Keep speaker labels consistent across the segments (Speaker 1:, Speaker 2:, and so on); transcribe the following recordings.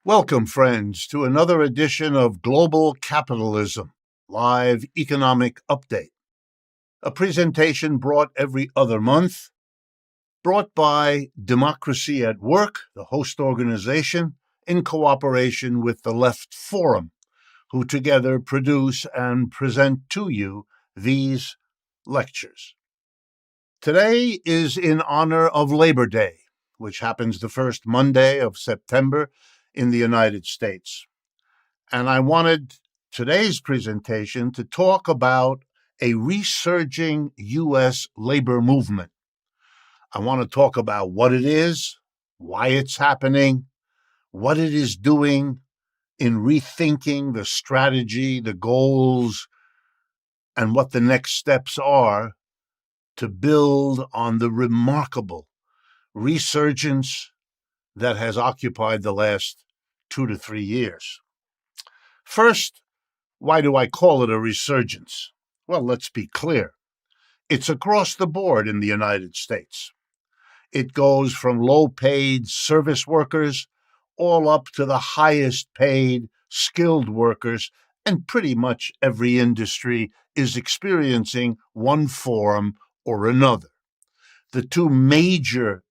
Speaker 1: Welcome, friends, to another edition of Global Capitalism, Live Economic Update, a presentation brought every other month, brought by Democracy at Work, the host organization, in cooperation with the Left Forum, who together produce and present to you these lectures. Today is in honor of Labor Day, which happens the first Monday of September in the United States. And I wanted today's presentation to talk about a resurging U.S. labor movement. I want to talk about what it is, why it's happening, what it is doing in rethinking the strategy, the goals, and what the next steps are to build on the remarkable resurgence that has occupied the last 2 to 3 years. First, why do I call it a resurgence? Well, let's be clear. It's across the board in the United States. It goes from low-paid service workers all up to the highest-paid skilled workers, and pretty much every industry is experiencing one form or another. The two major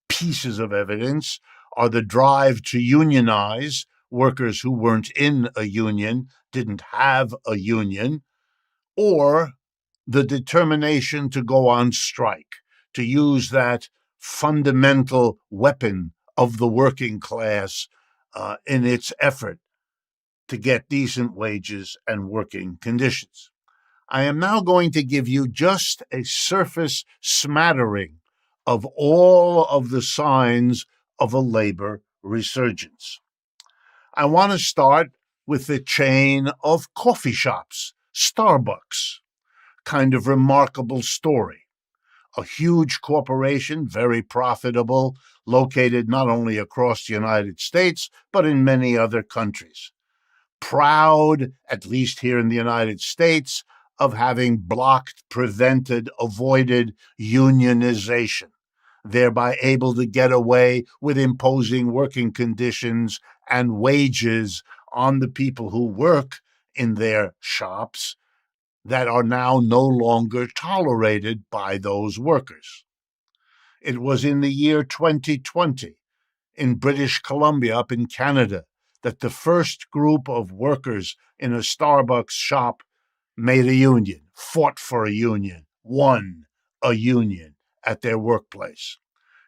Speaker 1: pieces of evidence are the drive to unionize workers who weren't in a union, didn't have a union, or the determination to go on strike, to use that fundamental weapon of the working class in its effort to get decent wages and working conditions. I am now going to give you just a surface smattering of all of the signs of a labor resurgence. I want to start with the chain of coffee shops, Starbucks. Kind of remarkable story. A huge corporation, very profitable, located not only across the United States, but in many other countries. Proud, at least here in the United States, of having blocked, prevented, avoided unionization, thereby able to get away with imposing working conditions and wages on the people who work in their shops that are now no longer tolerated by those workers. It was in the year 2020, in British Columbia, up in Canada, that the first group of workers in a Starbucks shop made a union, fought for a union, won a union at their workplace.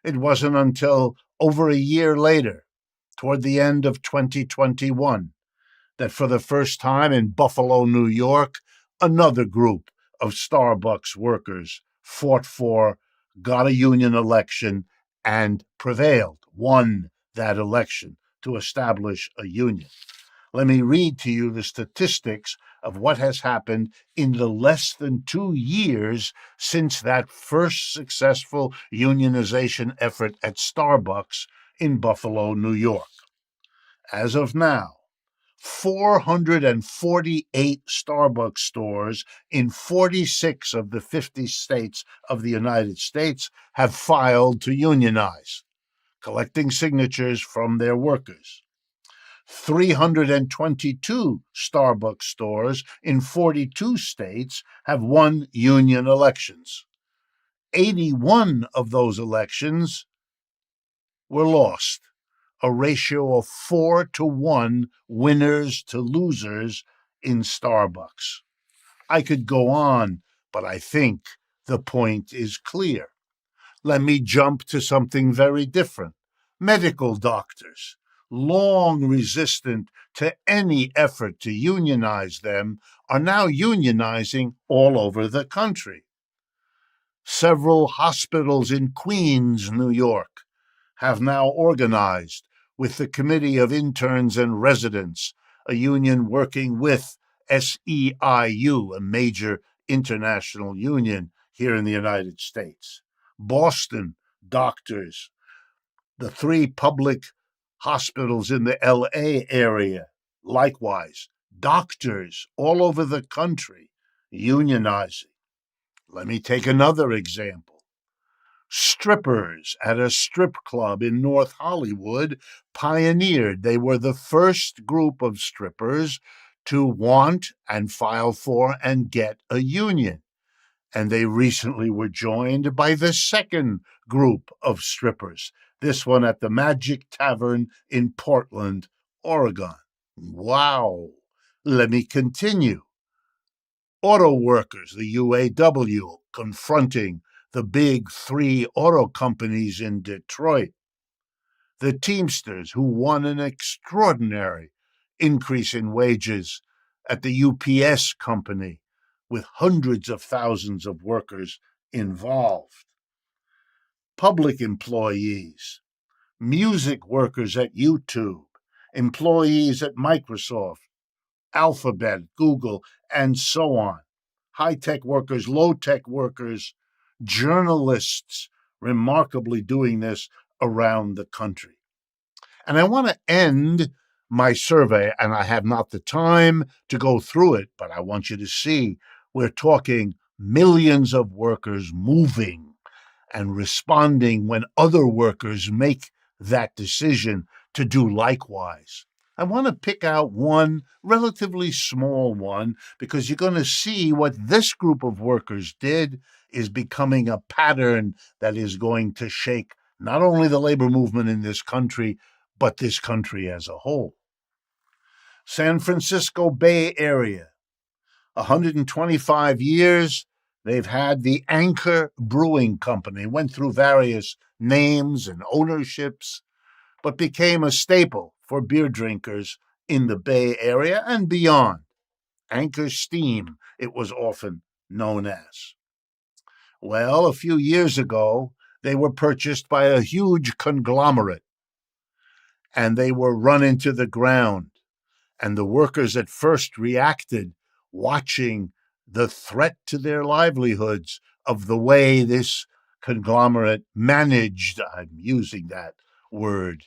Speaker 1: It wasn't until over a year later, toward the end of 2021, that for the first time in Buffalo, New York, another group of Starbucks workers fought for, got a union election, and prevailed, won that election to establish a union. Let me read to you the statistics of what has happened in the less than 2 years since that first successful unionization effort at Starbucks in Buffalo, New York. As of now, 448 Starbucks stores in 46 of the 50 states of the United States have filed to unionize, collecting signatures from their workers. 322 Starbucks stores in 42 states have won union elections. 81 of those elections were lost, a ratio of 4-to-1 winners to losers in Starbucks. I could go on, but I think the point is clear. Let me jump to something very different. Medical doctors, long resistant to any effort to unionize them, are now unionizing all over the country. Several hospitals in Queens, New York, have now organized with the Committee of Interns and Residents, a union working with SEIU, a major international union here in the United States. Boston doctors, the 3 public hospitals in the LA area, likewise, doctors all over the country unionizing. Let me take another example. Strippers at a strip club in North Hollywood pioneered. They were the first group of strippers to want and file for and get a union. And they recently were joined by the second group of strippers, this one at the Magic Tavern in Portland, Oregon. Wow. Let me continue. Auto workers, the UAW, confronting the big three auto companies in Detroit. The Teamsters, who won an extraordinary increase in wages at the UPS company, with hundreds of thousands of workers involved. Public employees, music workers at YouTube, employees at Microsoft, Alphabet, Google, and so on. High-tech workers, low-tech workers, journalists, remarkably doing this around the country. And I want to end my survey, and I have not the time to go through it, but I want you to see we're talking millions of workers moving and responding when other workers make that decision to do likewise. I want to pick out one relatively small one because you're going to see what this group of workers did is becoming a pattern that is going to shake not only the labor movement in this country, but this country as a whole. San Francisco Bay Area, 125 years, they've had the Anchor Brewing Company, went through various names and ownerships, but became a staple for beer drinkers in the Bay Area and beyond. Anchor Steam, it was often known as. Well, a few years ago, they were purchased by a huge conglomerate, and they were run into the ground. And the workers at first reacted, watching the threat to their livelihoods of the way this conglomerate managed, I'm using that word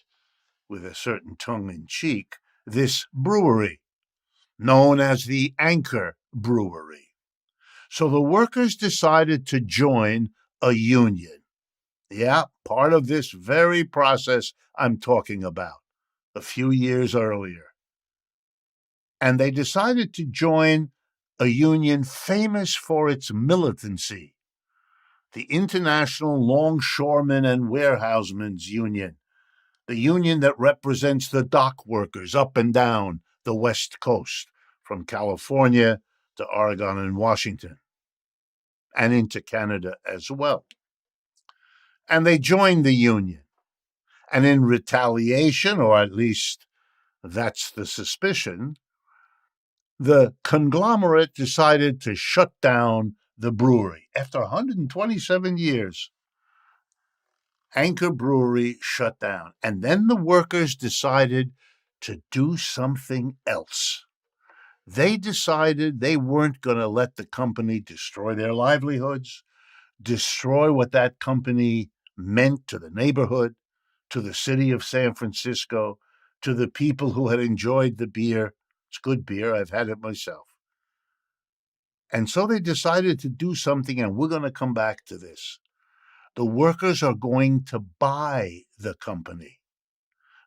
Speaker 1: with a certain tongue-in-cheek, this brewery, known as the Anchor Brewery. So the workers decided to join a union. Yeah, part of this very process I'm talking about, a few years earlier. And they decided to join a union famous for its militancy, the International Longshoremen and Warehousemen's Union, the union that represents the dock workers up and down the West Coast, from California to Oregon and Washington, and into Canada as well. And they joined the union. And in retaliation, or at least that's the suspicion, the conglomerate decided to shut down the brewery. After 127 years, Anchor Brewery shut down. And then the workers decided to do something else. They decided they weren't going to let the company destroy their livelihoods, destroy what that company meant to the neighborhood, to the city of San Francisco, to the people who had enjoyed the beer. It's good beer. I've had it myself. And so they decided to do something, and we're going to come back to this. The workers are going to buy the company.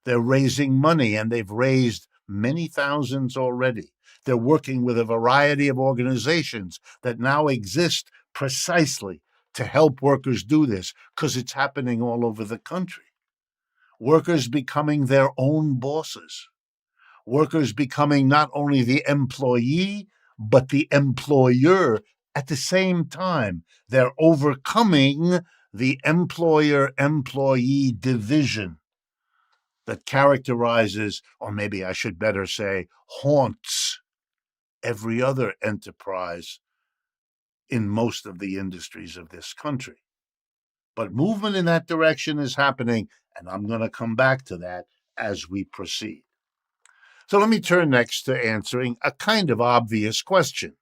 Speaker 1: They're raising money, and they've raised many thousands already. They're working with a variety of organizations that now exist precisely to help workers do this, because it's happening all over the country. Workers becoming their own bosses. Workers becoming not only the employee, but the employer at the same time. They're overcoming the employer-employee division that characterizes, or maybe I should better say, haunts every other enterprise in most of the industries of this country. But movement in that direction is happening, and I'm going to come back to that as we proceed. So let me turn next to answering a kind of obvious question.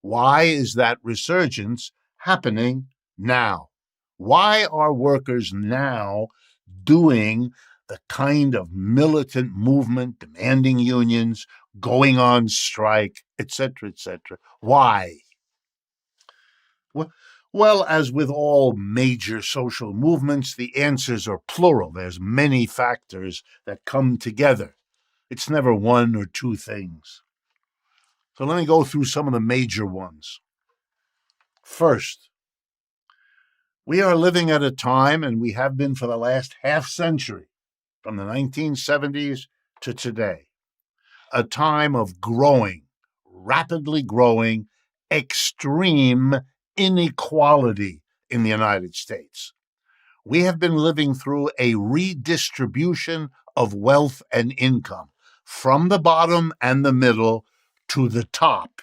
Speaker 1: Why is that resurgence happening now? Why are workers now doing the kind of militant movement, demanding unions, going on strike, etc., etc.? Why? Well, as with all major social movements, the answers are plural. There's many factors that come together. It's never one or two things. So let me go through some of the major ones. First, we are living at a time, and we have been for the last half century, from the 1970s to today, a time of growing, rapidly growing, extreme inequality in the United States. We have been living through a redistribution of wealth and income from the bottom and the middle to the top.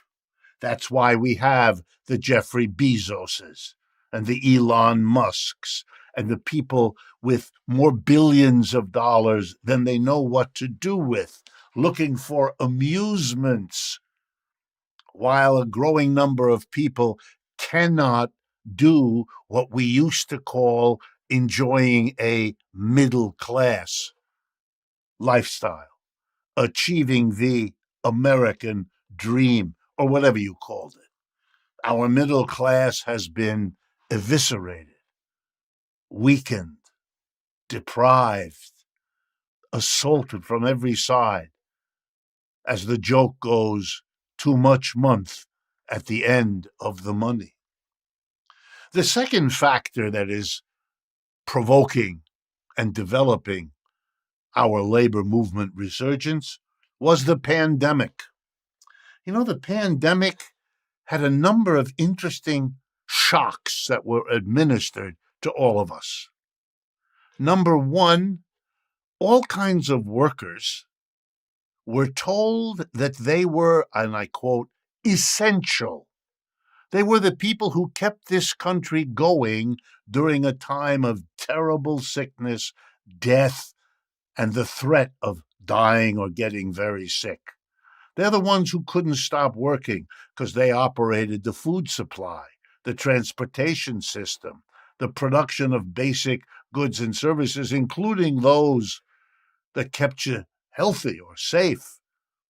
Speaker 1: That's why we have the Jeffrey Bezoses and the Elon Musks and the people with more billions of dollars than they know what to do with, looking for amusements, while a growing number of people cannot do what we used to call enjoying a middle class lifestyle, achieving the American dream, or whatever you called it. Our middle class has been eviscerated, weakened, deprived, assaulted from every side. As the joke goes, too much month at the end of the money. The second factor that is provoking and developing our labor movement resurgence was the pandemic. The pandemic had a number of interesting shocks that were administered to all of us. Number one, all kinds of workers were told that they were, and I quote, essential. They were the people who kept this country going during a time of terrible sickness, death, and the threat of dying or getting very sick. They're the ones who couldn't stop working because they operated the food supply, the transportation system, the production of basic goods and services, including those that kept you healthy or safe,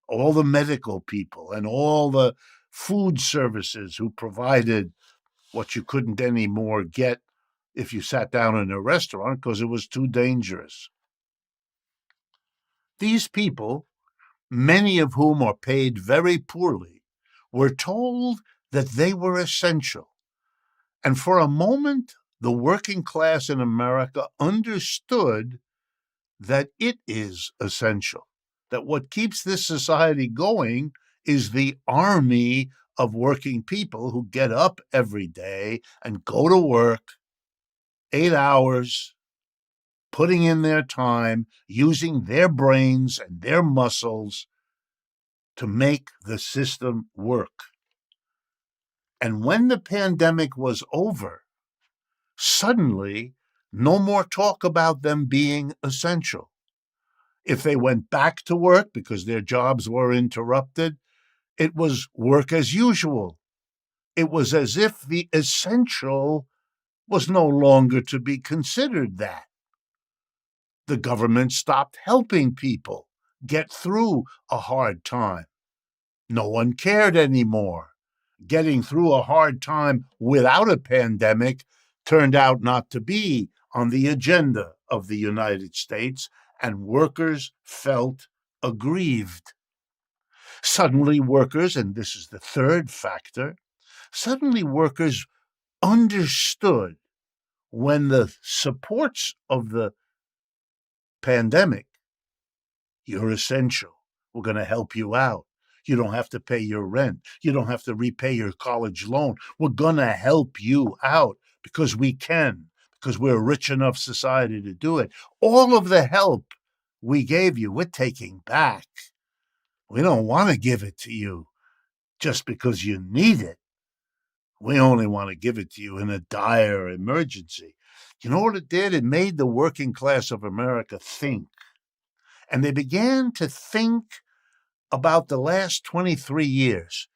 Speaker 1: all the medical people and all the food services who provided what you couldn't anymore get if you sat down in a restaurant because it was too dangerous. These people, many of whom are paid very poorly, were told that they were essential. And for a moment, the working class in America understood that it is essential, that what keeps this society going is the army of working people who get up every day and go to work 8 hours, putting in their time, using their brains and their muscles to make the system work. And when the pandemic was over, suddenly no more talk about them being essential. If they went back to work because their jobs were interrupted, it was work as usual. It was as if the essential was no longer to be considered that. The government stopped helping people get through a hard time. No one cared anymore. Getting through a hard time without a pandemic turned out not to be on the agenda of the United States, and workers felt aggrieved. Suddenly workers, and this is the third factor, suddenly workers understood when the supports of the pandemic, you're essential, we're going to help you out. You don't have to pay your rent. You don't have to repay your college loan. We're going to help you out because we can, because we're a rich enough society to do it. All of the help we gave you, we're taking back. We don't want to give it to you just because you need it. We only want to give it to you in a dire emergency. You know what it did? It made the working class of America think. And they began to think about the last 23 years.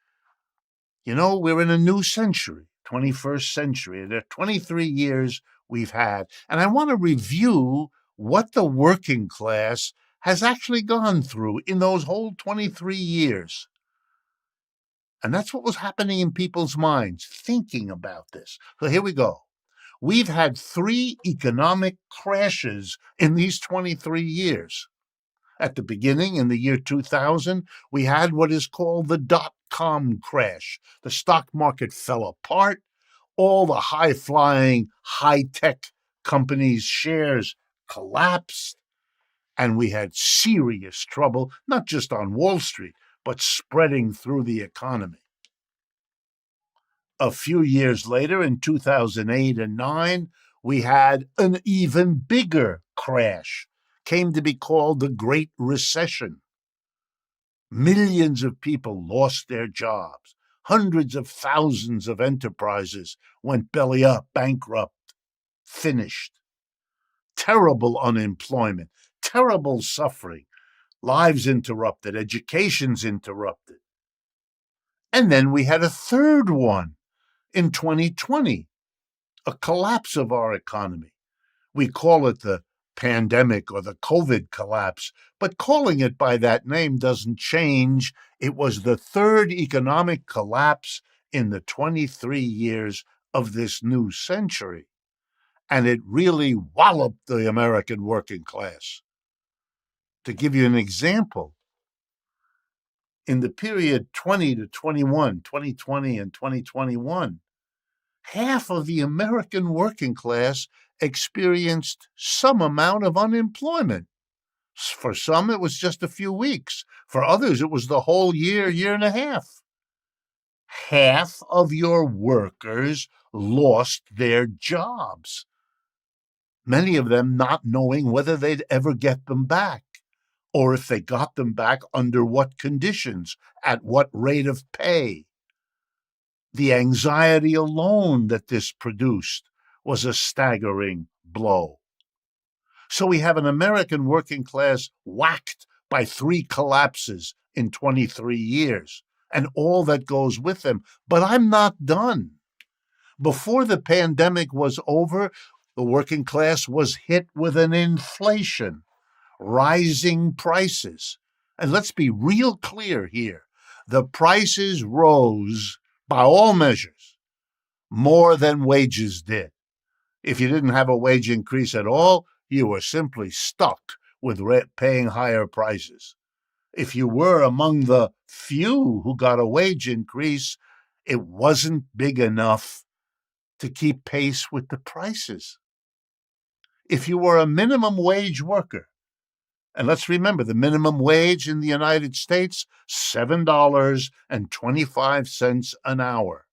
Speaker 1: We're in a new century, 21st century. There are 23 years we've had. And I want to review what the working class has actually gone through in those whole 23 years. And that's what was happening in people's minds, thinking about this. So here we go. We've had 3 economic crashes in these 23 years. At the beginning, in the year 2000, we had what is called the dot-com crash. The stock market fell apart. All the high-flying, high-tech companies' shares collapsed. And we had serious trouble, not just on Wall Street, but spreading through the economy. A few years later, in 2008 and 9, we had an even bigger crash, came to be called the Great Recession. Millions of people lost their jobs. Hundreds of thousands of enterprises went belly up, bankrupt, finished. Terrible unemployment, terrible suffering, lives interrupted, educations interrupted. And then we had a third one in 2020, a collapse of our economy. We call it the pandemic or the COVID collapse, but calling it by that name doesn't change. It was the third economic collapse in the 23 years of this new century, and it really walloped the American working class. To give you an example, in the period 20 to 21, 2020 and 2021, half of the American working class experienced some amount of unemployment. For some, it was just a few weeks. For others, it was the whole year, year and a half. Half of your workers lost their jobs, many of them not knowing whether they'd ever get them back, or if they got them back, under what conditions, at what rate of pay. The anxiety alone that this produced was a staggering blow. So we have an American working class whacked by 3 collapses in 23 years, and all that goes with them. But I'm not done. Before the pandemic was over, the working class was hit with an inflation, rising prices. And let's be real clear here. The prices rose, by all measures, more than wages did. If you didn't have a wage increase at all, you were simply stuck with paying higher prices. If you were among the few who got a wage increase, it wasn't big enough to keep pace with the prices. If you were a minimum wage worker, and let's remember the minimum wage in the United States, $7.25 an hour.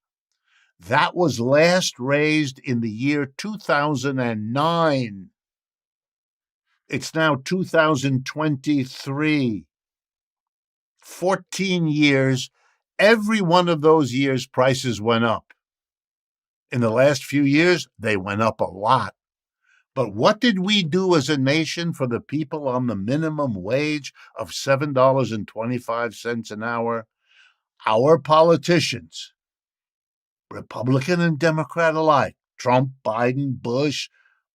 Speaker 1: That was last raised in the year 2009. It's now 2023. 14 years. Every one of those years, prices went up. In the last few years, they went up a lot. But what did we do as a nation for the people on the minimum wage of $7.25 an hour? Our politicians, Republican and Democrat alike, Trump, Biden, Bush,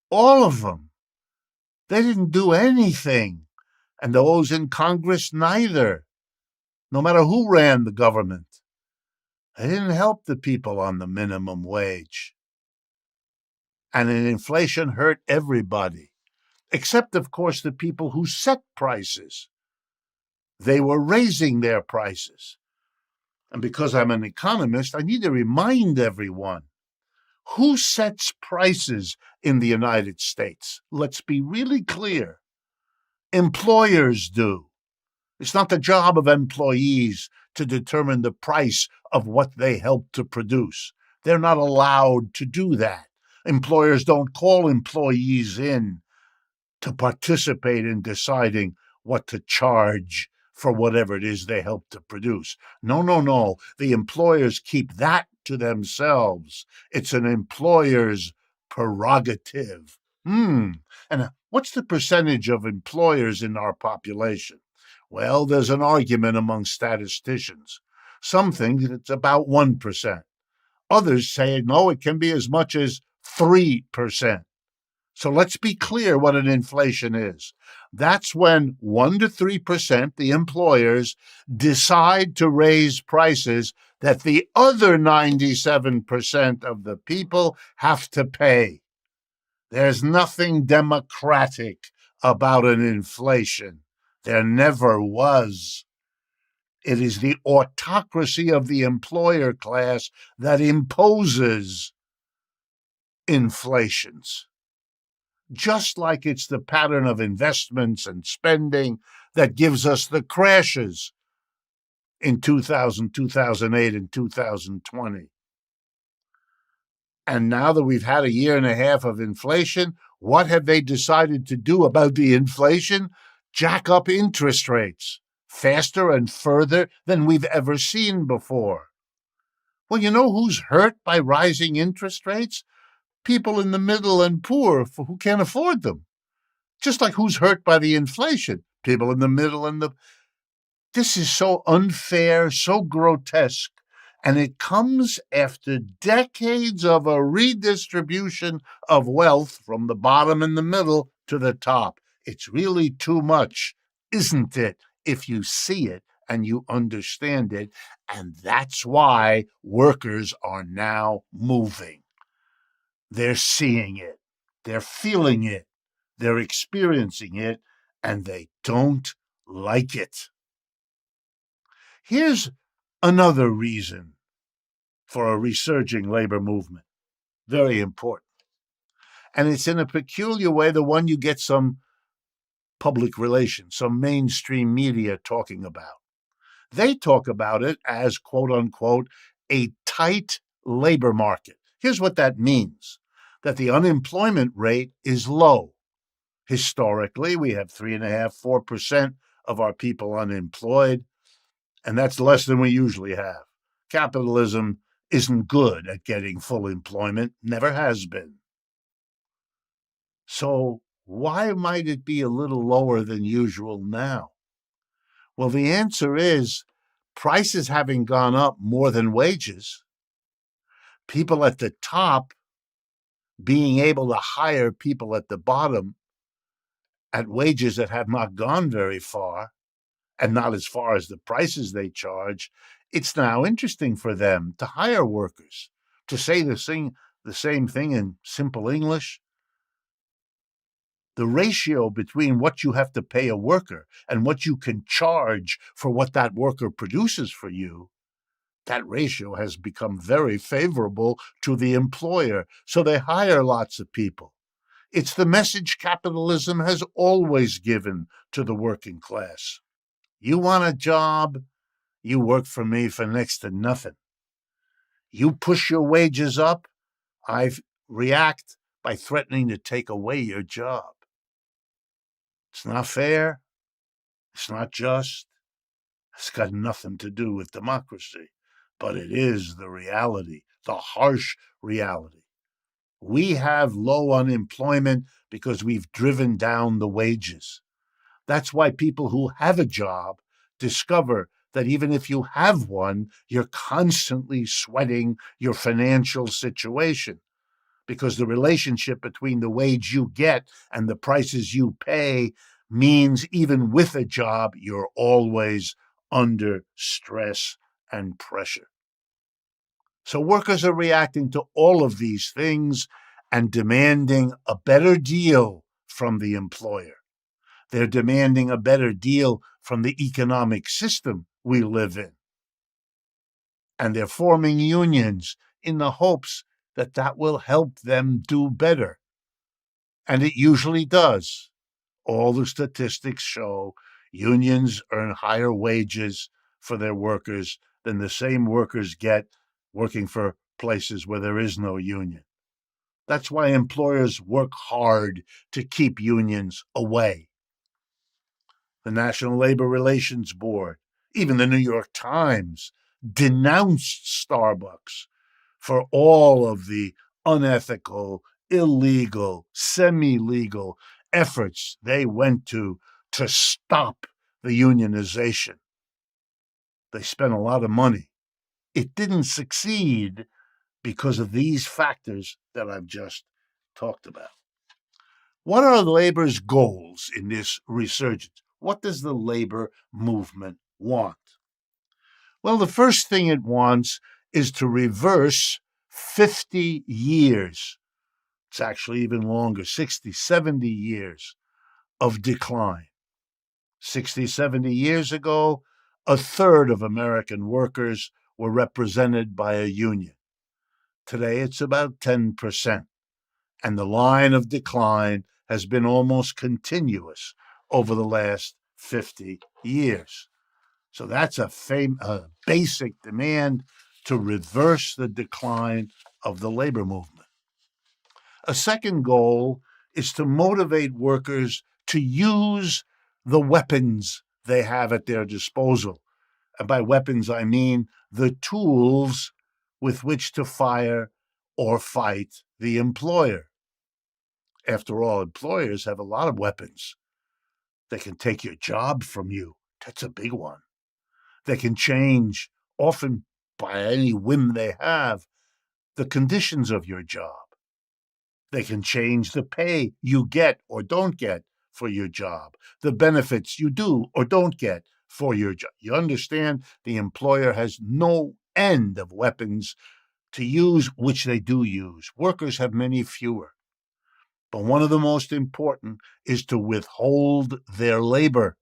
Speaker 1: all of them, they didn't do anything. And those in Congress, neither. No matter who ran the government, they didn't help the people on the minimum wage. And inflation hurt everybody, except, of course, the people who set prices. They were raising their prices. And because I'm an economist, I need to remind everyone, who sets prices in the United States? Let's be really clear. Employers do. It's not the job of employees to determine the price of what they help to produce. They're not allowed to do that. Employers don't call employees in to participate in deciding what to charge for whatever it is they help to produce. No. The employers keep that to themselves. It's an employer's prerogative. And what's the percentage of employers in our population? Well, there's an argument among statisticians. Some think it's about 1%. Others say, no, it can be as much as 3%. So let's be clear what an inflation is. That's when 1 to 3%, the employers, decide to raise prices that the other 97% of the people have to pay. There's nothing democratic about an inflation. There never was. It is the autocracy of the employer class that imposes inflations. Just like it's the pattern of investments and spending that gives us the crashes in 2000, 2008, and 2020. And now that we've had a year and a half of inflation, what have they decided to do about the inflation? Jack up interest rates faster and further than we've ever seen before. Well, you know who's hurt by rising interest rates? People in the middle and poor who can't afford them. Just like who's hurt by the inflation? People in the middle and the... This is so unfair, so grotesque, and it comes after decades of a redistribution of wealth from the bottom and the middle to the top. It's really too much, isn't it, if you see it and you understand it? And that's why workers are now moving. They're seeing it, they're feeling it, they're experiencing it, and they don't like it. Here's another reason for a resurging labor movement. Very important. And it's in a peculiar way the one you get some public relations, some mainstream media talking about. They talk about it as, quote unquote, a tight labor market. Here's what that means: that the unemployment rate is low. Historically, we have 3.5%, 4% of our people unemployed, and that's less than we usually have. Capitalism isn't good at getting full employment, never has been. So why might it be a little lower than usual now? Well, the answer is prices having gone up more than wages, people at the top being able to hire people at the bottom at wages that have not gone very far, and not as far as the prices they charge. It's now interesting for them to hire workers. To say the same thing in simple English, the ratio between what you have to pay a worker and what you can charge for what that worker produces for you, that ratio has become very favorable to the employer. So they hire lots of people. It's the message capitalism has always given to the working class. You want a job? You work for me for next to nothing. You push your wages up, I react by threatening to take away your job. It's not fair. It's not just. It's got nothing to do with democracy. But it is the reality, the harsh reality. We have low unemployment because we've driven down the wages. That's why people who have a job discover that even if you have one, you're constantly sweating your financial situation, because the relationship between the wage you get and the prices you pay means even with a job, you're always under stress and pressure. So workers are reacting to all of these things and demanding a better deal from the employer. They're demanding a better deal from the economic system we live in. And they're forming unions in the hopes that that will help them do better. And it usually does. All the statistics show unions earn higher wages for their workers than the same workers get working for places where there is no union. That's why employers work hard to keep unions away. The National Labor Relations Board, even the New York Times, denounced Starbucks for all of the unethical, illegal, semi-legal efforts they went to stop the unionization. They spent a lot of money. It didn't succeed because of these factors that I've just talked about. What are labor's goals in this resurgence? What does the labor movement want? Well, the first thing it wants is to reverse 50 years. It's actually even longer, 60, 70 years of decline. 60, 70 years ago, a third of American workers were represented by a union. Today, it's about 10%. And the line of decline has been almost continuous over the last 50 years. So that's a basic demand to reverse the decline of the labor movement. A second goal is to motivate workers to use the weapons they have at their disposal. And by weapons, I mean the tools with which to fire or fight the employer. After all, employers have a lot of weapons. They can take your job from you. That's a big one. They can change, often by any whim they have, the conditions of your job. They can change the pay you get or don't get for your job, the benefits you do or don't get for your job. You understand, the employer has no end of weapons to use, which they do use. Workers have many fewer. But one of the most important is to withhold their labor.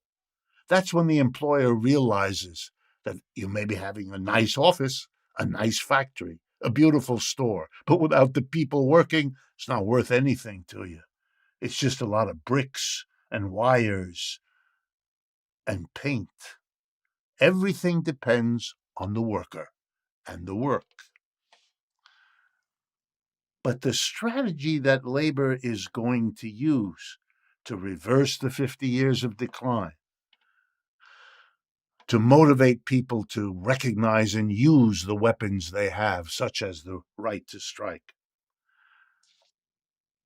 Speaker 1: That's when the employer realizes that you may be having a nice office, a nice factory, a beautiful store, but without the people working, it's not worth anything to you. It's just a lot of bricks and wires and paint. Everything depends on the worker and the work. But the strategy that labor is going to use to reverse the 50 years of decline, to motivate people to recognize and use the weapons they have, such as the right to strike,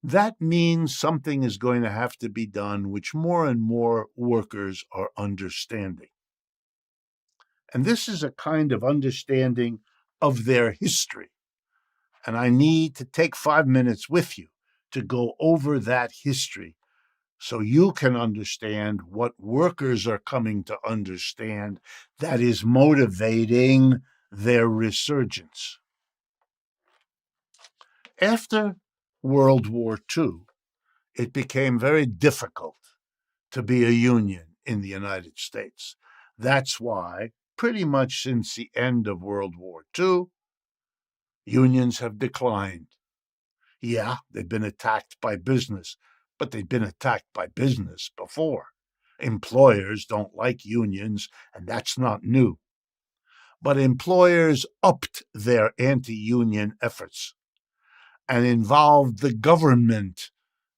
Speaker 1: that means something is going to have to be done which more and more workers are understanding. And this is a kind of understanding of their history. And I need to take 5 minutes with you to go over that history so you can understand what workers are coming to understand that is motivating their resurgence. After World War II, it became very difficult to be a union in the United States. That's why, pretty much since the end of World War II, unions have declined. Yeah, they've been attacked by business, but they've been attacked by business before. Employers don't like unions, and that's not new. But employers upped their anti-union efforts and involved the government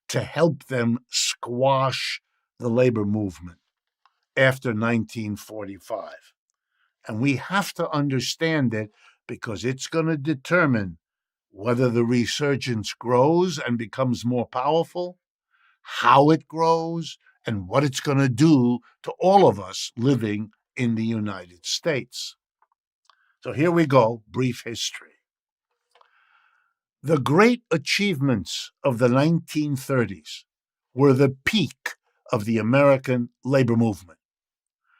Speaker 1: to help them squash the labor movement after 1945. And we have to understand it because it's going to determine whether the resurgence grows and becomes more powerful, how it grows, and what it's going to do to all of us living in the United States. So here we go, brief history. The great achievements of the 1930s were the peak of the American labor movement.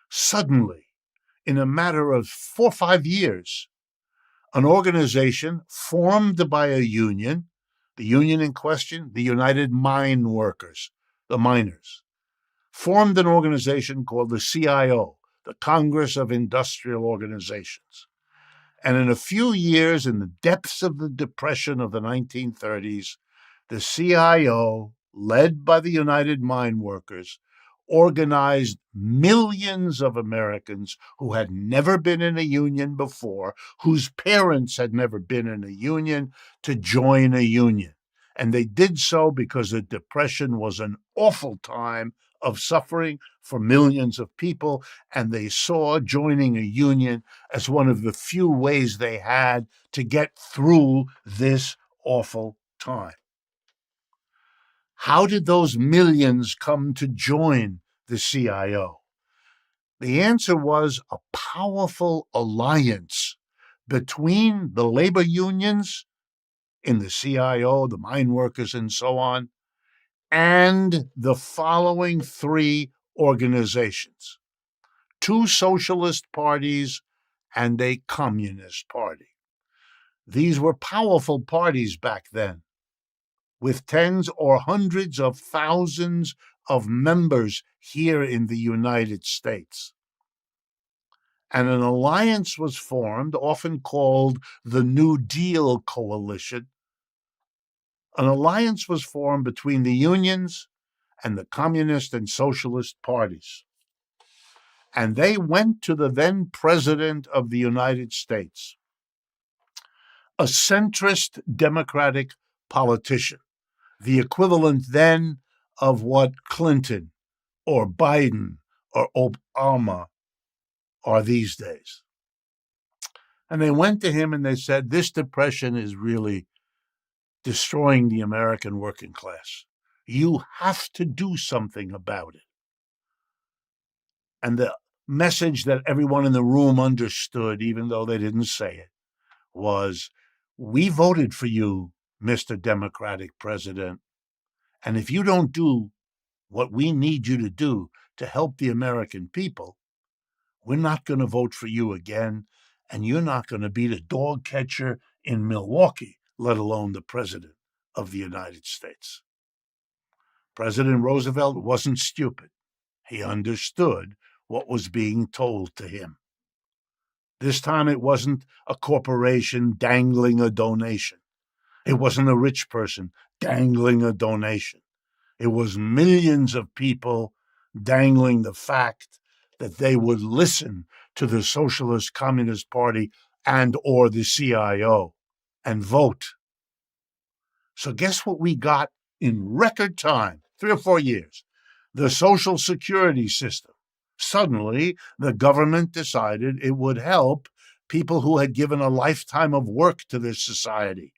Speaker 1: Suddenly, in a matter of 4 or 5 years, an organization formed by a union, the union in question, the United Mine Workers, the miners, formed an organization called the CIO, the Congress of Industrial Organizations. And in a few years, in the depths of the Depression of the 1930s, the CIO, led by the United Mine Workers, organized millions of Americans who had never been in a union before, whose parents had never been in a union, to join a union. And they did so because the Depression was an awful time of suffering for millions of people, and they saw joining a union as one of the few ways they had to get through this awful time. How did those millions come to join the CIO? The answer was a powerful alliance between the labor unions in the CIO, the mine workers, and so on, and the following three organizations: two socialist parties and a communist party. These were powerful parties back then, with tens or hundreds of thousands of members here in the United States. And an alliance was formed, often called the New Deal Coalition. An alliance was formed between the unions and the communist and socialist parties. And they went to the then president of the United States, a centrist Democratic politician, the equivalent then of what Clinton or Biden or Obama are these days. And they went to him and they said, this depression is really destroying the American working class. You have to do something about it. And the message that everyone in the room understood, even though they didn't say it, was, we voted for you, Mr. Democratic President, and if you don't do what we need you to do to help the American people, we're not going to vote for you again, and you're not going to be the dog catcher in Milwaukee, let alone the President of the United States. President Roosevelt wasn't stupid. He understood what was being told to him. This time it wasn't a corporation dangling a donation. It wasn't a rich person dangling a donation. It was millions of people dangling the fact that they would listen to the Socialist Communist Party and or the CIO and vote. So guess what we got in record time, 3 or 4 years? The Social Security system. Suddenly, the government decided it would help people who had given a lifetime of work to this society.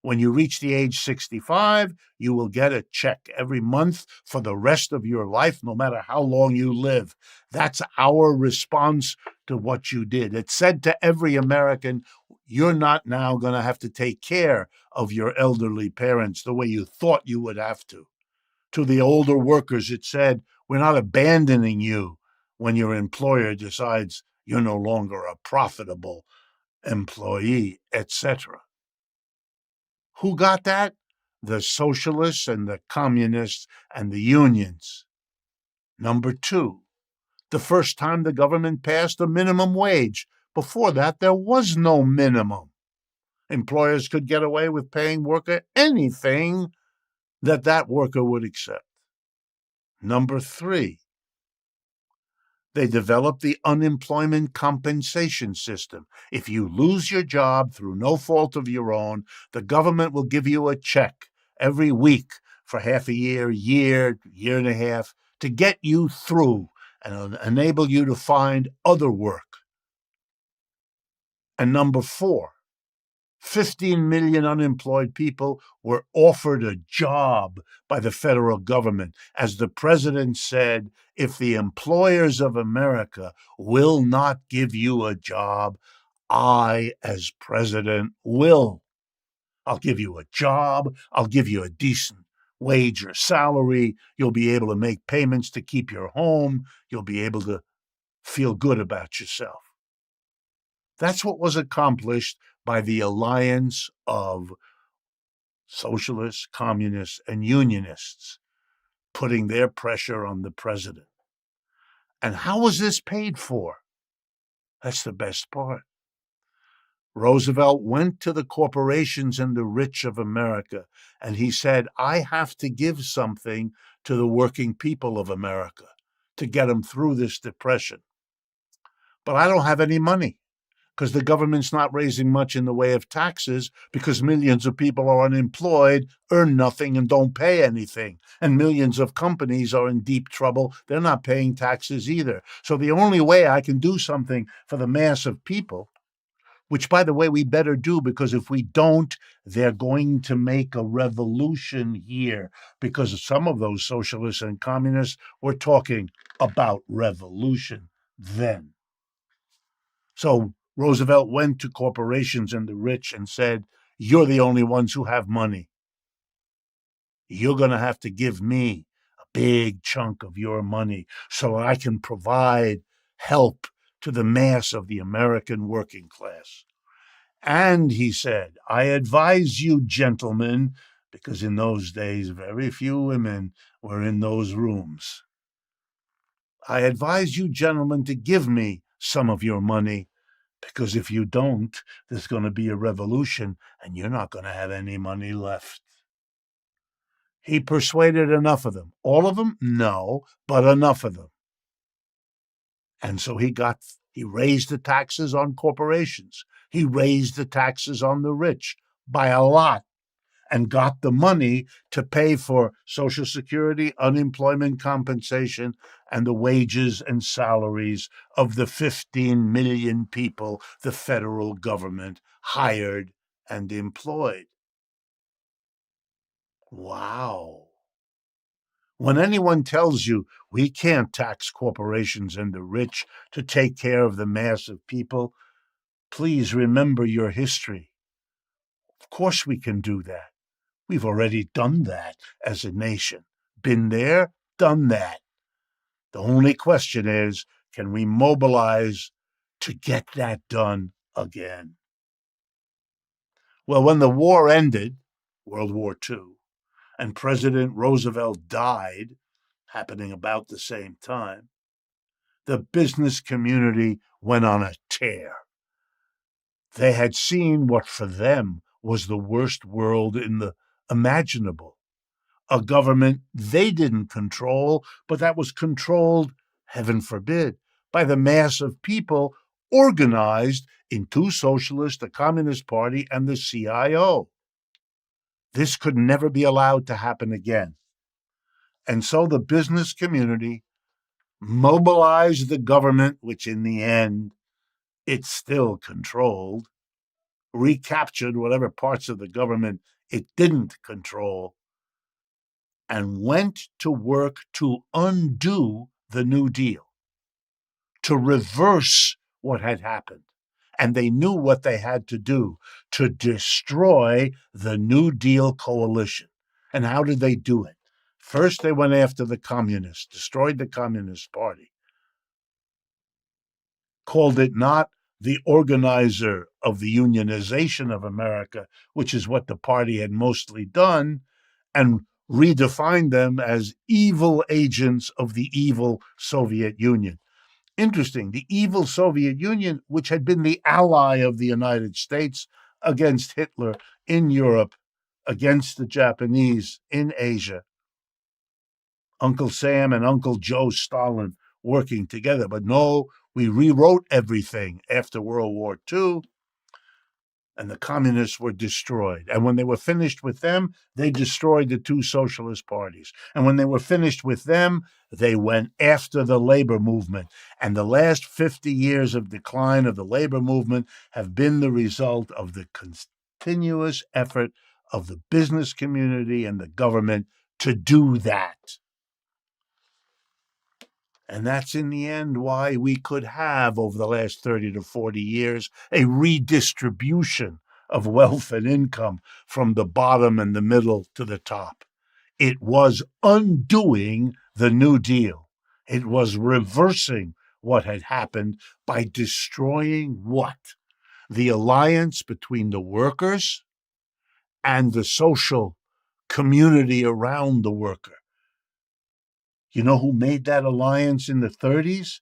Speaker 1: When you reach the age 65, you will get a check every month for the rest of your life, no matter how long you live. That's our response to what you did. It said to every American, you're not now going to have to take care of your elderly parents the way you thought you would have to. To the older workers, it said, we're not abandoning you when your employer decides you're no longer a profitable employee, etc. Who got that? The socialists and the communists and the unions. Number 2, the first time the government passed a minimum wage. Before that, there was no minimum. Employers could get away with paying worker anything that worker would accept. Number 3, they developed the unemployment compensation system. If you lose your job through no fault of your own, the government will give you a check every week for half a year, year and a half, to get you through and enable you to find other work. And number 4, 15 million unemployed people were offered a job by the federal government. As the president said, if the employers of America will not give you a job, I, as president, will. I'll give you a job. I'll give you a decent wage or salary. You'll be able to make payments to keep your home. You'll be able to feel good about yourself. That's what was accomplished by the alliance of socialists, communists, and unionists, putting their pressure on the president. And how was this paid for? That's the best part. Roosevelt went to the corporations and the rich of America, and he said, I have to give something to the working people of America to get them through this depression. But I don't have any money, because the government's not raising much in the way of taxes, because millions of people are unemployed, earn nothing, and don't pay anything. And millions of companies are in deep trouble. They're not paying taxes either. So the only way I can do something for the mass of people, which, by the way, we better do, because if we don't, they're going to make a revolution here, because some of those socialists and communists were talking about revolution then. So Roosevelt went to corporations and the rich and said, you're the only ones who have money. you're going to have to give me a big chunk of your money so I can provide help to the mass of the American working class. And he said, I advise you, gentlemen, because in those days very few women were in those rooms. I advise you, gentlemen, to give me some of your money, because if you don't, there's going to be a revolution and you're not going to have any money left. He persuaded enough of them. All of them? No, but enough of them. And so he raised the taxes on corporations. He raised the taxes on the rich by a lot and got the money to pay for Social Security, unemployment compensation, and the wages and salaries of the 15 million people the federal government hired and employed. Wow. When anyone tells you we can't tax corporations and the rich to take care of the mass of people, please remember your history. Of course we can do that. We've already done that as a nation. Been there, done that. The only question is, can we mobilize to get that done again? Well, when the war ended, World War II, and President Roosevelt died, happening about the same time, the business community went on a tear. They had seen what for them was the worst world in the imaginable. A government they didn't control, but that was controlled, heaven forbid, by the mass of people organized in two socialists, the Communist Party and the CIO. This could never be allowed to happen again. And so the business community mobilized the government, which in the end it still controlled, recaptured whatever parts of the government it didn't control, and went to work to undo the New Deal, to reverse what had happened. And they knew what they had to do to destroy the New Deal coalition. And how did they do it? First, they went after the communists, destroyed the Communist Party, called it not the organizer of the unionization of America, which is what the party had mostly done, and redefined them as evil agents of the evil Soviet Union. Interesting, the evil Soviet Union, which had been the ally of the United States against Hitler in Europe, against the Japanese in Asia. Uncle Sam and Uncle Joe Stalin working together. But no, we rewrote everything after World War II, and the communists were destroyed. And when they were finished with them, they destroyed the two socialist parties. And when they were finished with them, they went after the labor movement. And the last 50 years of decline of the labor movement have been the result of the continuous effort of the business community and the government to do that. And that's in the end why we could have, over the last 30 to 40 years, a redistribution of wealth and income from the bottom and the middle to the top. It was undoing the New Deal. It was reversing what had happened by destroying what? The alliance between the workers and the social community around the worker. You know who made that alliance in the 30s?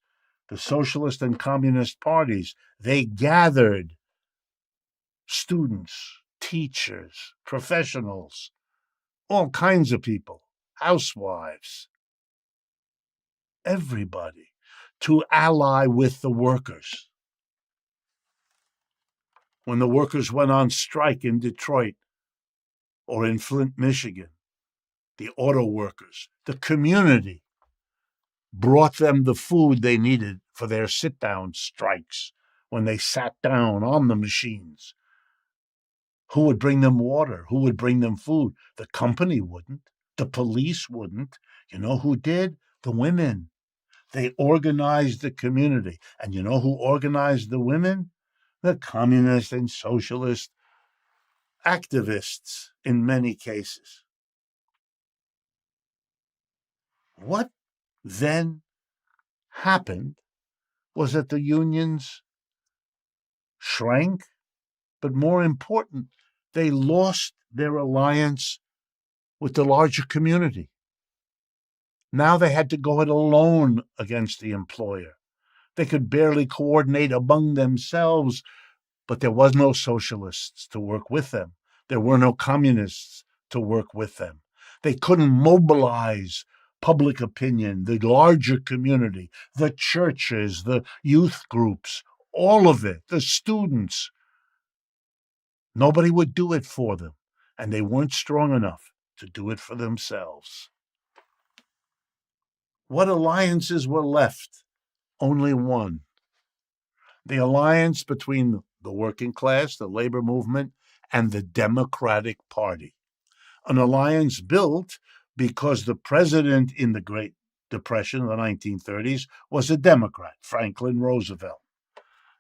Speaker 1: The socialist and communist parties. They gathered students, teachers, professionals, all kinds of people, housewives, everybody, to ally with the workers. When the workers went on strike in Detroit or in Flint, Michigan, the auto workers, the community brought them the food they needed for their sit-down strikes when they sat down on the machines. Who would bring them water? Who would bring them food? The company wouldn't. The police wouldn't. You know who did? The women. They organized the community. And you know who organized the women? The communist and socialist activists in many cases. What then happened was that the unions shrank, but more important, they lost their alliance with the larger community. Now they had to go it alone against the employer. They could barely coordinate among themselves, but there was no socialists to work with them. There were no communists to work with them. They couldn't mobilize public opinion, the larger community, the churches, the youth groups, all of it, the students. Nobody would do it for them, and they weren't strong enough to do it for themselves. What alliances were left? Only one. The alliance between the working class, the labor movement, and the Democratic Party. An alliance built because the president in the Great Depression of the 1930s was a Democrat, Franklin Roosevelt.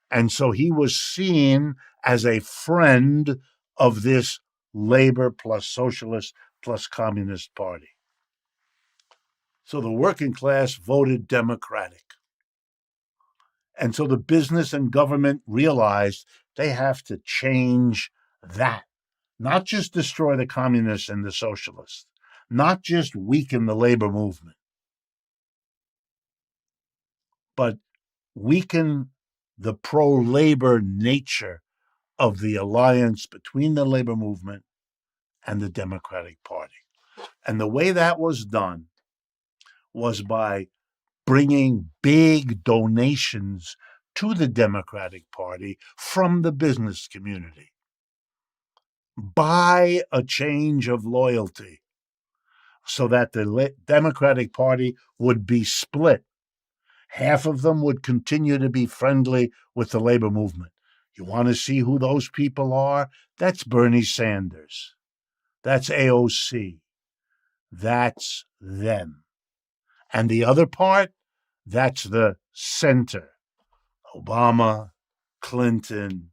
Speaker 1: And so he was seen as a friend of this labor plus socialist plus communist party. So the working class voted Democratic. And so the business and government realized they have to change that, not just destroy the communists and the socialists, not just weaken the labor movement, but weaken the pro-labor nature of the alliance between the labor movement and the Democratic Party. And the way that was done was by bringing big donations to the Democratic Party from the business community. Buy a change of loyalty so that the Democratic Party would be split. Half of them would continue to be friendly with the labor movement. You want to see who those people are? That's Bernie Sanders. That's AOC. That's them. And the other part, that's the center. Obama, Clinton,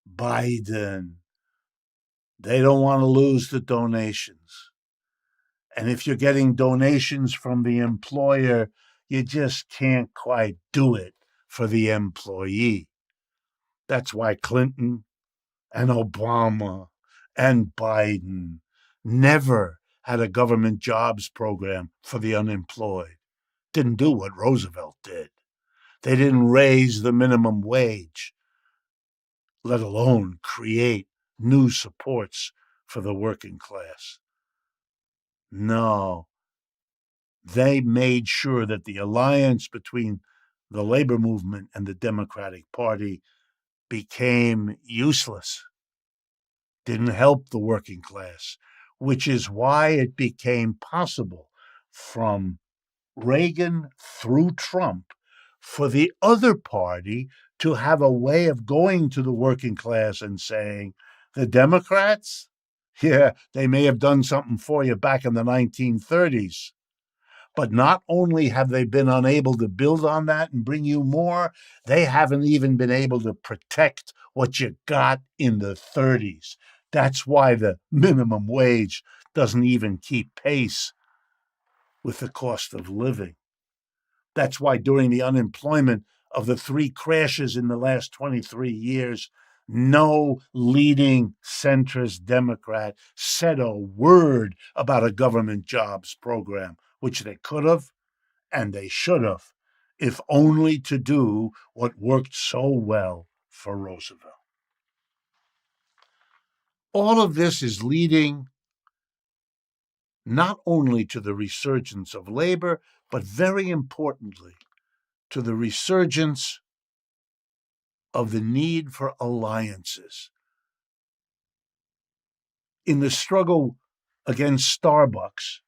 Speaker 1: Biden. They don't want to lose the donations. And if you're getting donations from the employer, you just can't quite do it for the employee. That's why Clinton and Obama and Biden never had a government jobs program for the unemployed. Didn't do what Roosevelt did. They didn't raise the minimum wage, let alone create new supports for the working class. No, they made sure that the alliance between the labor movement and the Democratic Party became useless, didn't help the working class, which is why it became possible from Reagan through Trump for the other party to have a way of going to the working class and saying, the Democrats, yeah, they may have done something for you back in the 1930s, but not only have they been unable to build on that and bring you more, they haven't even been able to protect what you got in the 30s. That's why the minimum wage doesn't even keep pace with the cost of living. That's why during the unemployment of the three crashes in the last 23 years, no leading centrist Democrat said a word about a government jobs program, which they could have and they should have, if only to do what worked so well for Roosevelt. All of this is leading not only to the resurgence of labor, but very importantly, to the resurgence of the need for alliances. In the struggle against Starbucks,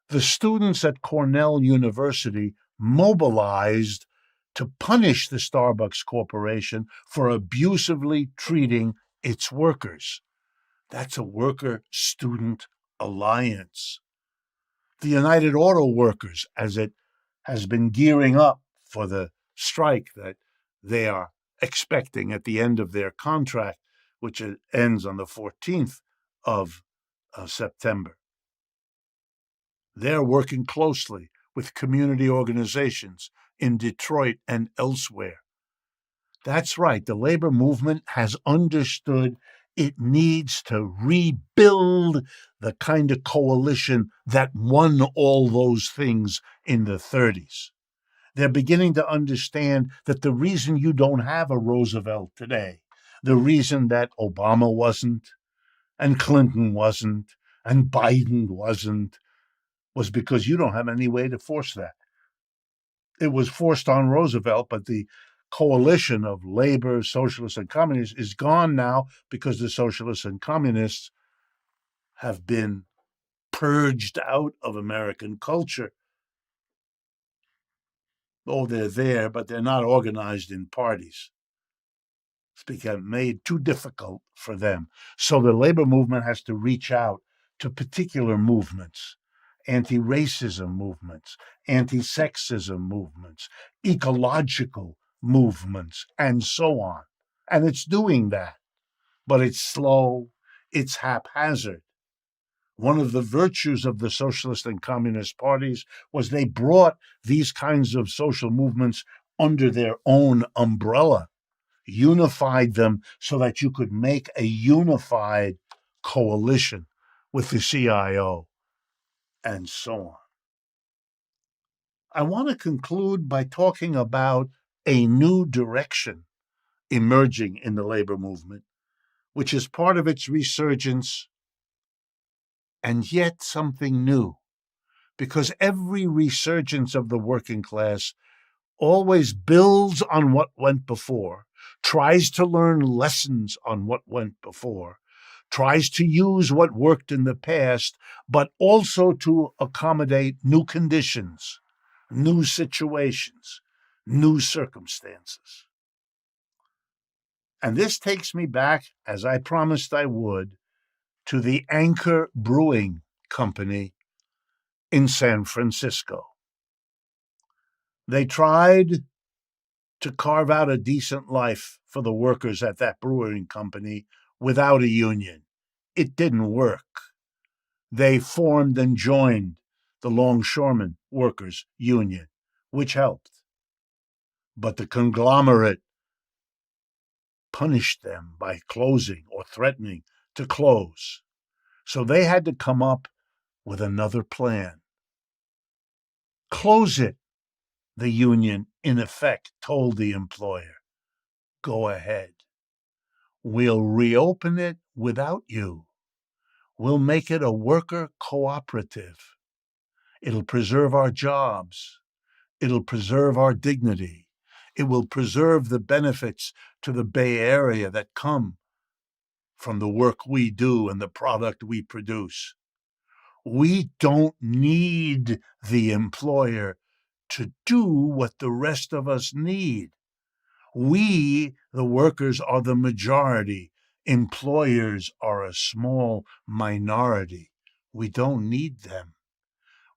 Speaker 1: the students at Cornell University mobilized to punish the Starbucks Corporation for abusively treating its workers. That's a worker-student alliance. The United Auto Workers, as it has been gearing up for the strike that they are expecting at the end of their contract, which ends on the 14th of September. They're working closely with community organizations in Detroit and elsewhere. That's right, the labor movement has understood it needs to rebuild the kind of coalition that won all those things in the 30s. They're beginning to understand that the reason you don't have a Roosevelt today, the reason that Obama wasn't, and Clinton wasn't, and Biden wasn't, was because you don't have any way to force that. It was forced on Roosevelt, but the coalition of labor, socialists, and communists is gone now because the socialists and communists have been purged out of American culture. Oh, they're there, but they're not organized in parties. It's become made too difficult for them. So the labor movement has to reach out to particular movements, anti-racism movements, anti-sexism movements, ecological movements, and so on. And it's doing that, but it's slow, it's haphazard. One of the virtues of the socialist and communist parties was they brought these kinds of social movements under their own umbrella, unified them so that you could make a unified coalition with the CIO, and so on. I want to conclude by talking about a new direction emerging in the labor movement, which is part of its resurgence, and yet something new, because every resurgence of the working class always builds on what went before, tries to learn lessons on what went before, tries to use what worked in the past, but also to accommodate new conditions, new situations, new circumstances. And this takes me back, as I promised I would, to the Anchor Brewing Company in San Francisco. They tried to carve out a decent life for the workers at that brewing company without a union. It didn't work. They formed and joined the Longshoremen Workers Union, which helped. But the conglomerate punished them by closing or threatening to close. So they had to come up with another plan. Close it, the union, in effect, told the employer. Go ahead. We'll reopen it without you. We'll make it a worker cooperative. It'll preserve our jobs. It'll preserve our dignity. It will preserve the benefits to the Bay Area that come from the work we do and the product we produce. We don't need the employer to do what the rest of us need. We, the workers, are the majority. Employers are a small minority. We don't need them.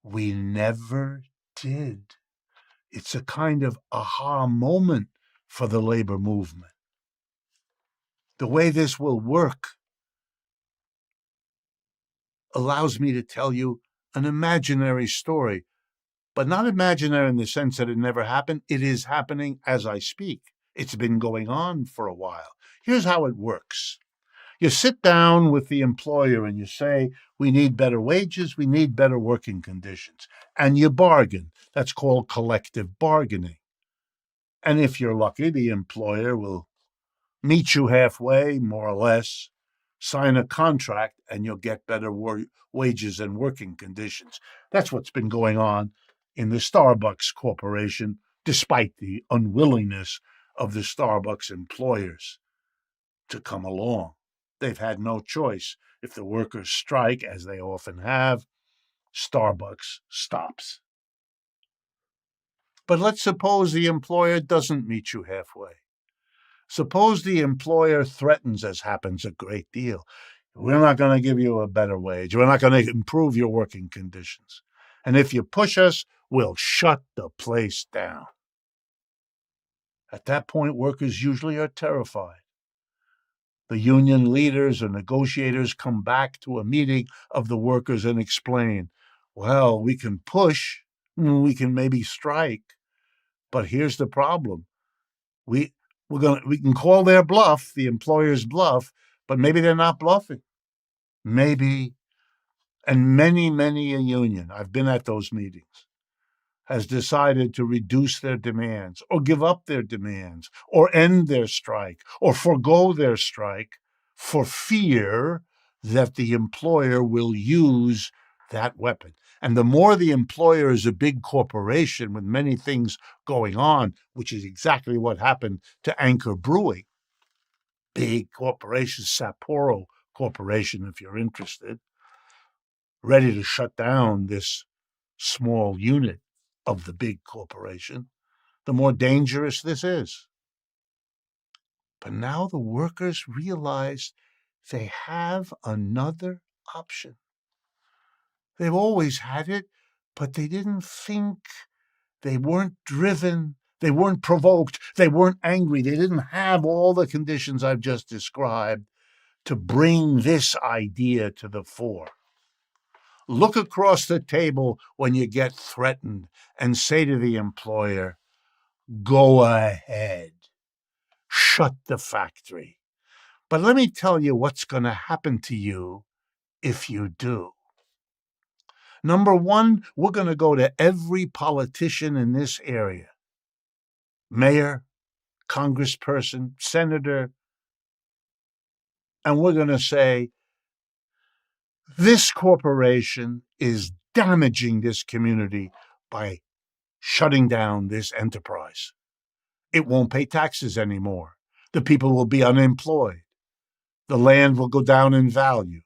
Speaker 1: We never did. It's a kind of aha moment for the labor movement. The way this will work allows me to tell you an imaginary story, but not imaginary in the sense that it never happened. It is happening as I speak. It's been going on for a while. Here's how it works. You sit down with the employer and you say, we need better wages, we need better working conditions. And you bargain. That's called collective bargaining. And if you're lucky, the employer will meet you halfway, more or less, sign a contract, and you'll get better wages and working conditions. That's what's been going on in the Starbucks Corporation, despite the unwillingness of the Starbucks employers to come along. They've had no choice. If the workers strike, as they often have, Starbucks stops. But let's suppose the employer doesn't meet you halfway. Suppose the employer threatens, as happens a great deal. We're not going to give you a better wage. We're not going to improve your working conditions. And if you push us, we'll shut the place down. At that point, workers usually are terrified. The union leaders or negotiators come back to a meeting of the workers and explain, well, we can push, We can maybe strike, but here's the problem. We can call their bluff, the employer's bluff, but maybe they're not bluffing. Maybe, and many a union, I've been at those meetings, has decided to reduce their demands or give up their demands or end their strike or forego their strike for fear that the employer will use that weapon. And the more the employer is a big corporation with many things going on, which is exactly what happened to Anchor Brewing, big corporation, Sapporo Corporation, if you're interested, ready to shut down this small unit of the big corporation, the more dangerous this is. But now the workers realize they have another option. They've always had it, but they didn't think, they weren't driven, they weren't provoked, they weren't angry, they didn't have all the conditions I've just described to bring this idea to the fore. Look across the table when you get threatened and say to the employer, go ahead, shut the factory. But let me tell you what's going to happen to you if you do. Number one, we're going to go to every politician in this area, mayor, congressperson, senator, and we're going to say, this corporation is damaging this community by shutting down this enterprise. It won't pay taxes anymore. The people will be unemployed. The land will go down in value.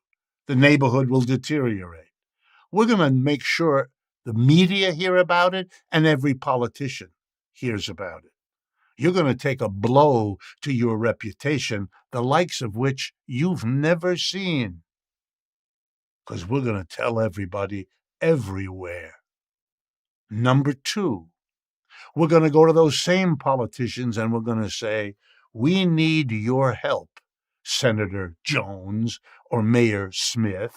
Speaker 1: The neighborhood will deteriorate. We're going to make sure the media hear about it and every politician hears about it. You're going to take a blow to your reputation, the likes of which you've never seen. Because we're going to tell everybody everywhere. Number two, we're going to go to those same politicians and we're going to say, we need your help, Senator Jones or Mayor Smith.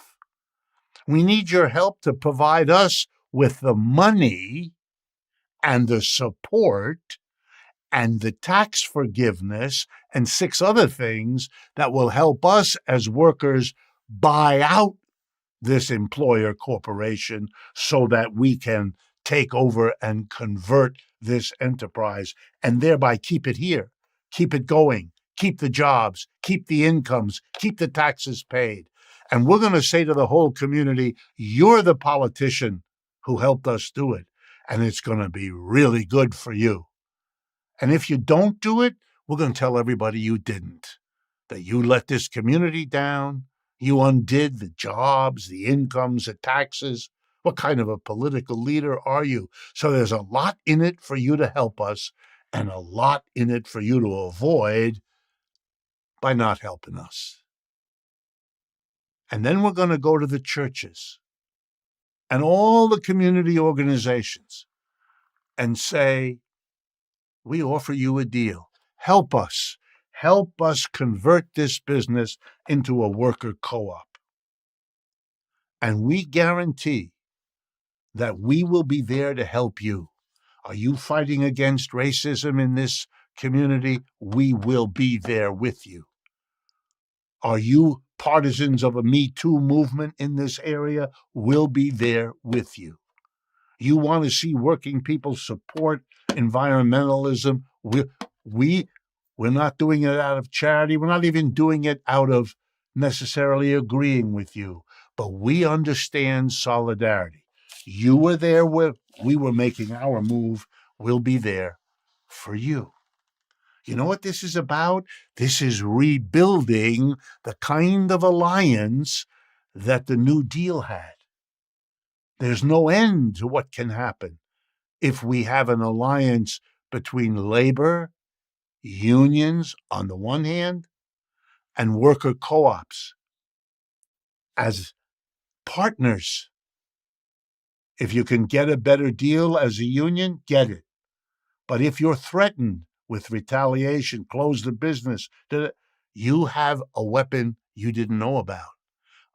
Speaker 1: We need your help to provide us with the money and the support and the tax forgiveness and 6 other things that will help us as workers buy out this employer corporation so that we can take over and convert this enterprise and thereby keep it here, keep it going, keep the jobs, keep the incomes, keep the taxes paid. And we're going to say to the whole community, you're the politician who helped us do it, and it's going to be really good for you. And if you don't do it, we're going to tell everybody you didn't, that you let this community down, you undid the jobs, the incomes, the taxes. What kind of a political leader are you? So there's a lot in it for you to help us and a lot in it for you to avoid by not helping us. And then we're going to go to the churches and all the community organizations and say, we offer you a deal. Help us convert this business into a worker co-op. And we guarantee that we will be there to help you. Are you fighting against racism in this community? We will be there with you. Are you partisans of a Me Too movement in this area? We'll be there with you. You want to see working people support environmentalism? We're not doing it out of charity. We're not even doing it out of necessarily agreeing with you. But we understand solidarity. You were there where we were making our move. We'll be there for you. You know what this is about? This is rebuilding the kind of alliance that the New Deal had. There's no end to what can happen if we have an alliance between labor, unions on the one hand, and worker co-ops as partners. If you can get a better deal as a union, get it. But if you're threatened with retaliation, close the business, you have a weapon you didn't know about,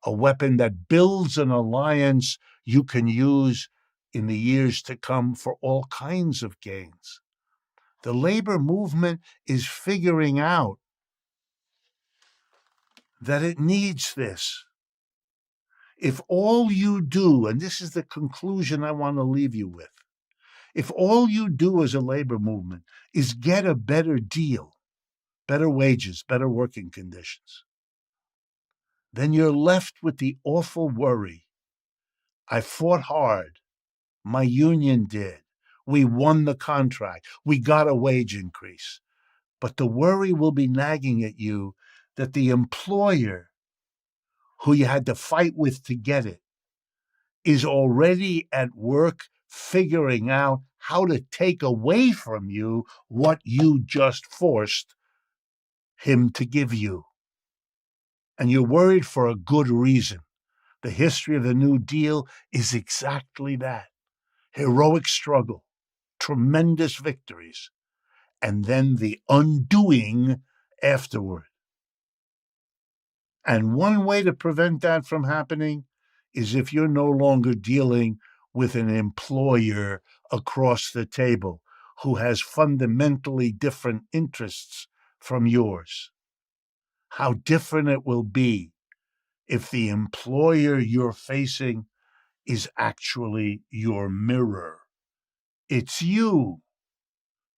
Speaker 1: a weapon that builds an alliance you can use in the years to come for all kinds of gains. The labor movement is figuring out that it needs this. If all you do, and this is the conclusion I want to leave you with, if all you do as a labor movement is get a better deal, better wages, better working conditions, then you're left with the awful worry. I fought hard. My union did. We won the contract. We got a wage increase. But the worry will be nagging at you that the employer who you had to fight with to get it is already at work figuring out how to take away from you what you just forced him to give you. And you're worried for a good reason. The history of the New Deal is exactly that. Heroic struggle, tremendous victories, and then the undoing afterward. And one way to prevent that from happening is if you're no longer dealing with an employer across the table who has fundamentally different interests from yours. How different it will be if the employer you're facing is actually your mirror. It's you,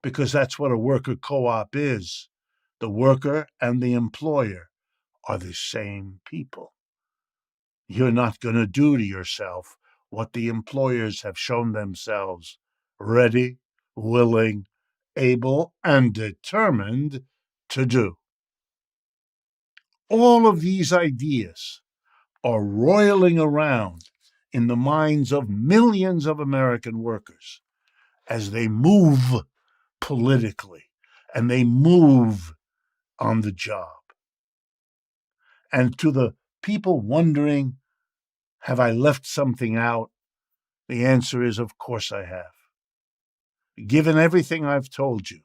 Speaker 1: because that's what a worker co-op is. The worker and the employer are the same people. You're not going to do to yourself what the employers have shown themselves ready, willing, able, and determined to do. All of these ideas are roiling around in the minds of millions of American workers as they move politically and they move on the job. And to the people wondering, have I left something out? The answer is, of course I have. Given everything I've told you,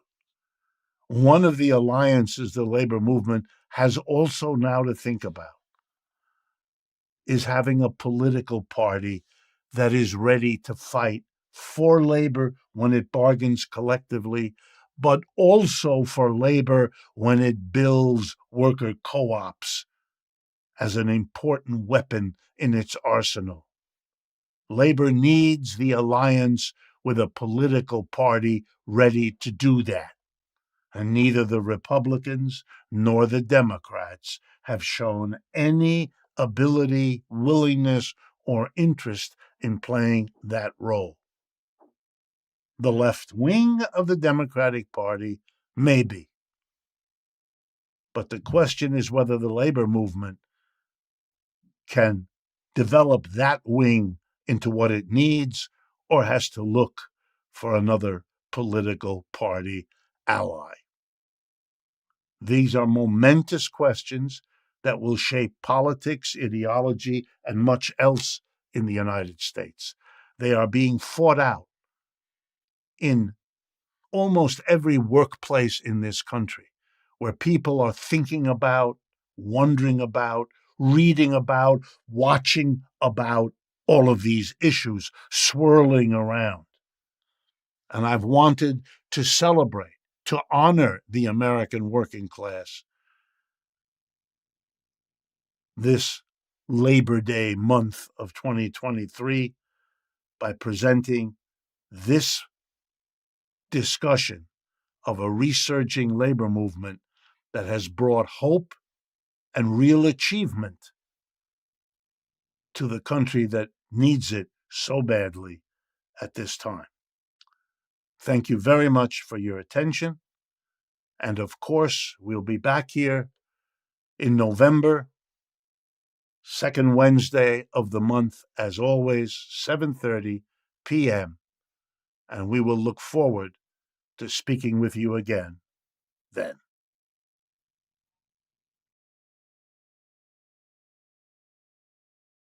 Speaker 1: one of the alliances the labor movement has also now to think about is having a political party that is ready to fight for labor when it bargains collectively, but also for labor when it builds worker co-ops as an important weapon in its arsenal. Labor needs the alliance with a political party ready to do that. And neither the Republicans nor the Democrats have shown any ability, willingness, or interest in playing that role. The left wing of the Democratic Party may be. But the question is whether the labor movement can develop that wing into what it needs or has to look for another political party ally. These are momentous questions that will shape politics, ideology, and much else in the United States. They are being fought out in almost every workplace in this country, where people are thinking about, wondering about, reading about, watching about all of these issues swirling around. And I've wanted to celebrate, to honor the American working class this Labor Day month of 2023 by presenting this discussion of a resurging labor movement that has brought hope and real achievement to the country that needs it so badly at this time. Thank you very much for your attention. And of course, we'll be back here in November, second Wednesday of the month, as always, 7:30 p.m. And we will look forward to speaking with you again then.